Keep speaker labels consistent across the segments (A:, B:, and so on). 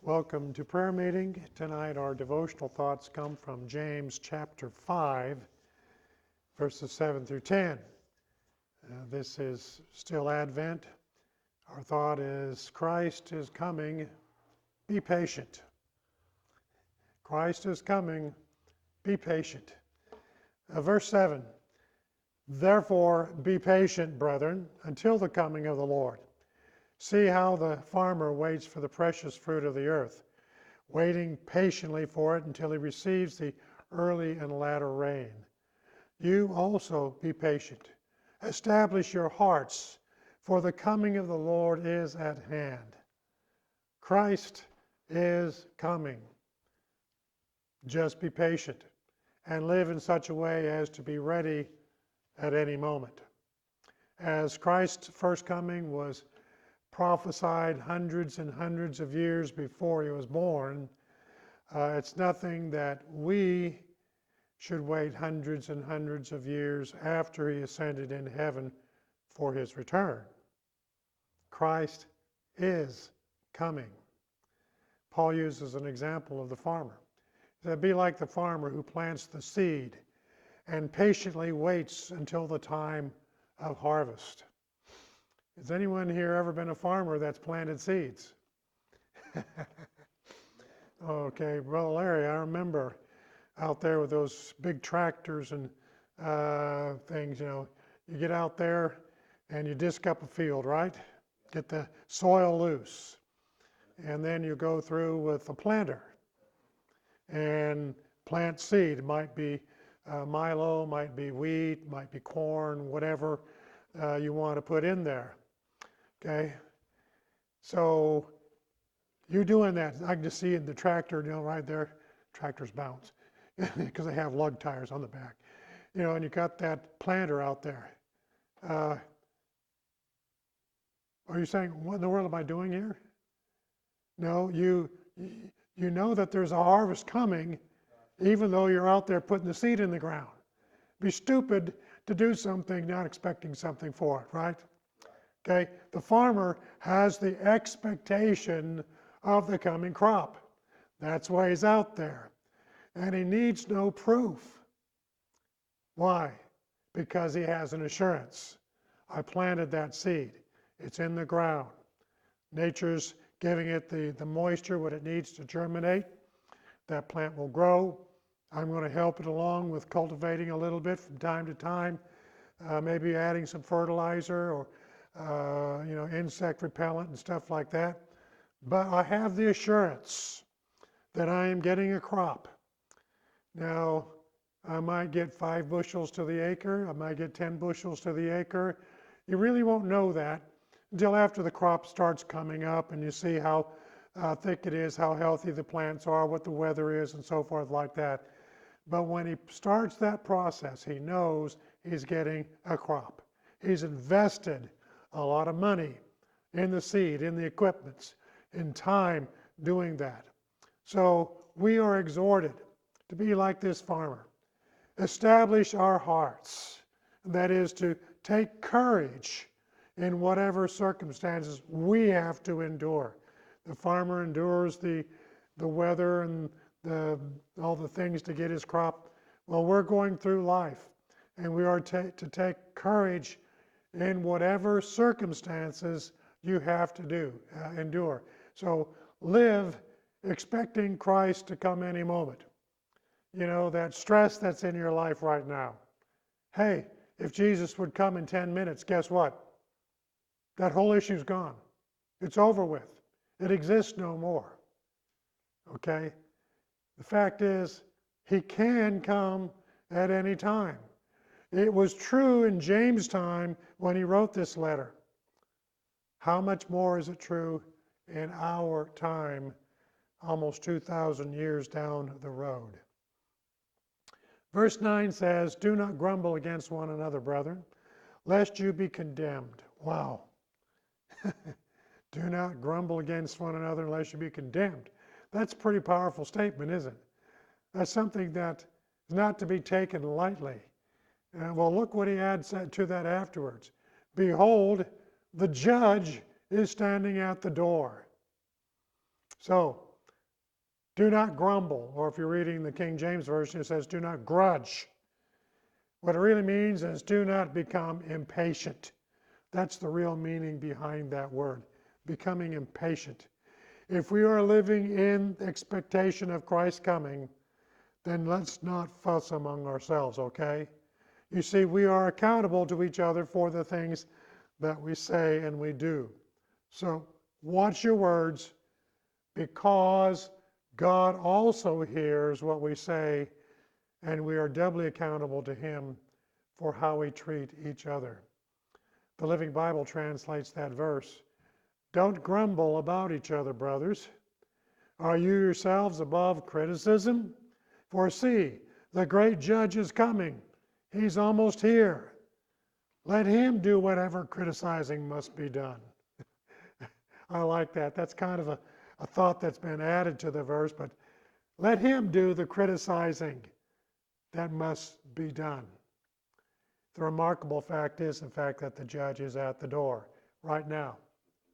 A: Welcome to prayer meeting. Tonight our devotional thoughts come from James chapter 5, verses 7 through 10. This is still Advent. Our thought is Christ is coming, be patient. Christ is coming, be patient. Verse 7, therefore be patient, brethren, until the coming of the Lord. See how the farmer waits for the precious fruit of the earth, waiting patiently for it until he receives the early and latter rain. You also be patient. Establish your hearts, for the coming of the Lord is at hand. Christ is coming. Just be patient and live in such a way as to be ready at any moment. As Christ's first coming was prophesied hundreds and hundreds of years before he was born, it's nothing that we should wait hundreds and hundreds of years after he ascended into heaven for his return. Christ is coming. Paul uses an example of the farmer. He said, be like the farmer who plants the seed and patiently waits until the time of harvest. Has anyone here ever been a farmer that's planted seeds? Okay, Brother Larry, I remember out there with those big tractors and things, you get out there and you disc up a field, right? Get the soil loose. And then you go through with a planter and plant seed. It might be milo, might be wheat, might be corn, whatever you want to put in there. Okay, so you doing that, I can just see in the tractor, right there, tractors bounce because they have lug tires on the back, and you got that planter out there. Are you saying, what in the world am I doing here? No, you know that there's a harvest coming, even though you're out there putting the seed in the ground. Be stupid to do something not expecting something for it, right? Okay, the farmer has the expectation of the coming crop. That's why he's out there. And he needs no proof. Why? Because he has an assurance. I planted that seed. It's in the ground. Nature's giving it the moisture, what it needs to germinate. That plant will grow. I'm going to help it along with cultivating a little bit from time to time, maybe adding some fertilizer or insect repellent and stuff like that. But I have the assurance that I am getting a crop. Now, I might get 5 bushels to the acre. I might get 10 bushels to the acre. You really won't know that until after the crop starts coming up and you see how thick it is, how healthy the plants are, what the weather is, and so forth like that. But when he starts that process, he knows he's getting a crop. He's invested a lot of money in the seed, in the equipments, in time doing that. So we are exhorted to be like this farmer. Establish our hearts. That is to take courage in whatever circumstances we have to endure. The farmer endures the weather and all the things to get his crop. Well, we're going through life, and we are to take courage in whatever circumstances you have to endure. So live expecting Christ to come any moment. That stress that's in your life right now. Hey, if Jesus would come in 10 minutes, guess what? That whole issue's gone. It's over with. It exists no more. Okay? The fact is, he can come at any time. It was true in James' time when he wrote this letter. How much more is it true in our time, almost 2,000 years down the road? Verse 9 says, do not grumble against one another, brethren, lest you be condemned. Wow. Do not grumble against one another lest you be condemned. That's a pretty powerful statement, isn't it? That's something that is not to be taken lightly. Well, look what he adds to that afterwards. Behold, the judge is standing at the door. So Do not grumble, or if you're reading the King James Version, it says, do not grudge. What it really means is do not become impatient. That's the real meaning behind that word, becoming impatient. If we are living in expectation of Christ's coming, then let's not fuss among ourselves, okay? You see, we are accountable to each other for the things that we say and we do. So watch your words, because God also hears what we say, and we are doubly accountable to Him for how we treat each other. The Living Bible translates that verse. Don't grumble about each other, brothers. Are you yourselves above criticism? For see, the great judge is coming. He's almost here. Let him do whatever criticizing must be done. I like that. That's kind of a thought that's been added to the verse, but let him do the criticizing that must be done. The remarkable fact is, in fact, that the judge is at the door right now.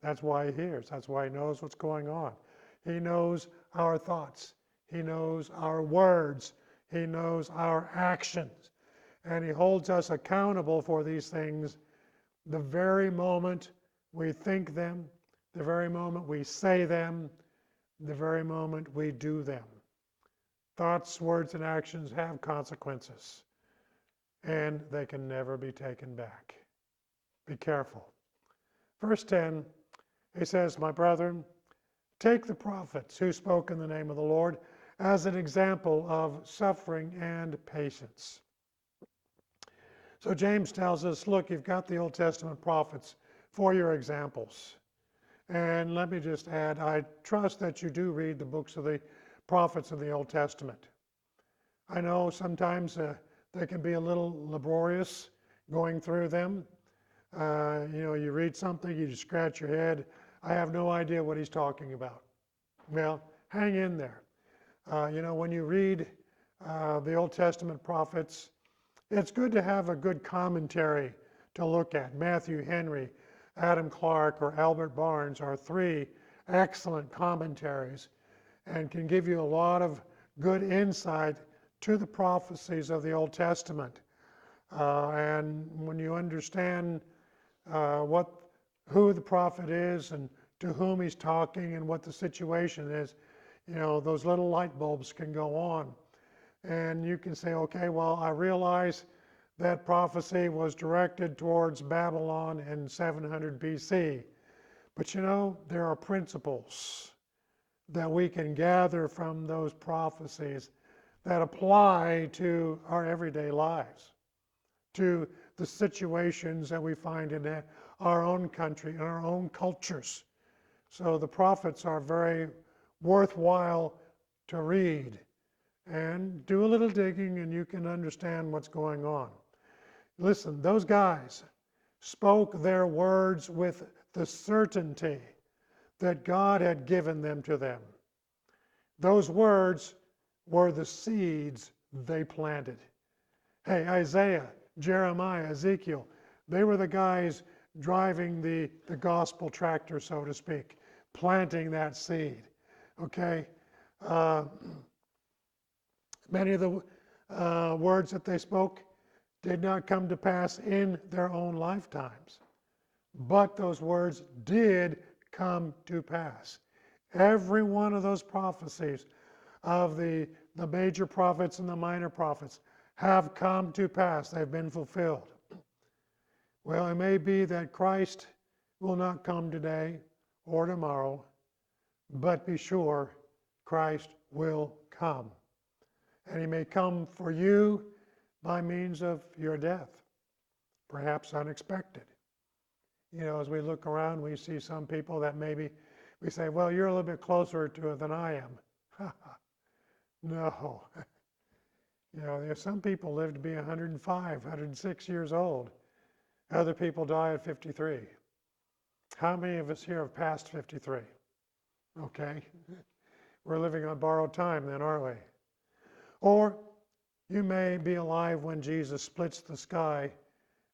A: That's why he hears. That's why he knows what's going on. He knows our thoughts. He knows our words. He knows our actions. And he holds us accountable for these things the very moment we think them, the very moment we say them, the very moment we do them. Thoughts, words, and actions have consequences, and they can never be taken back. Be careful. Verse 10, he says, my brethren, take the prophets who spoke in the name of the Lord as an example of suffering and patience. So James tells us, look, you've got the Old Testament prophets for your examples. And let me just add, I trust that you do read the books of the prophets of the Old Testament. I know sometimes they can be a little laborious going through them. You read something, you just scratch your head. I have no idea what he's talking about. Well, hang in there. When you read the Old Testament prophets, it's good to have a good commentary to look at. Matthew Henry, Adam Clark, or Albert Barnes are three excellent commentaries and can give you a lot of good insight to the prophecies of the Old Testament. And when you understand who the prophet is and to whom he's talking and what the situation is, those little light bulbs can go on. And you can say, okay, well, I realize that prophecy was directed towards Babylon in 700 BC. But there are principles that we can gather from those prophecies that apply to our everyday lives, to the situations that we find in our own country, in our own cultures. So the prophets are very worthwhile to read. And do a little digging and you can understand what's going on. Listen, those guys spoke their words with the certainty that God had given them to them. Those words were the seeds they planted. Hey, Isaiah, Jeremiah, Ezekiel, they were the guys driving the gospel tractor, so to speak, planting that seed. Okay? Many of the words that they spoke did not come to pass in their own lifetimes, but those words did come to pass. Every one of those prophecies of the major prophets and the minor prophets have come to pass. They've been fulfilled. Well, it may be that Christ will not come today or tomorrow, but be sure Christ will come. And he may come for you by means of your death, perhaps unexpected. As we look around, we see some people that maybe we say, well, you're a little bit closer to it than I am. No. There's some people live to be 105, 106 years old. Other people die at 53. How many of us here have passed 53? Okay. We're living on borrowed time then, aren't we? Or you may be alive when Jesus splits the sky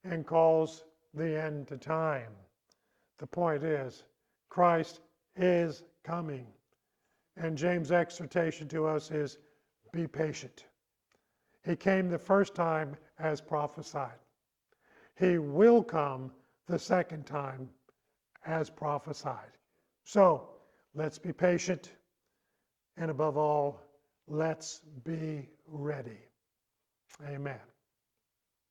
A: and calls the end to time. The point is, Christ is coming. And James' exhortation to us is, be patient. He came the first time as prophesied. He will come the second time as prophesied. So, let's be patient, and above all, let's be ready. Amen.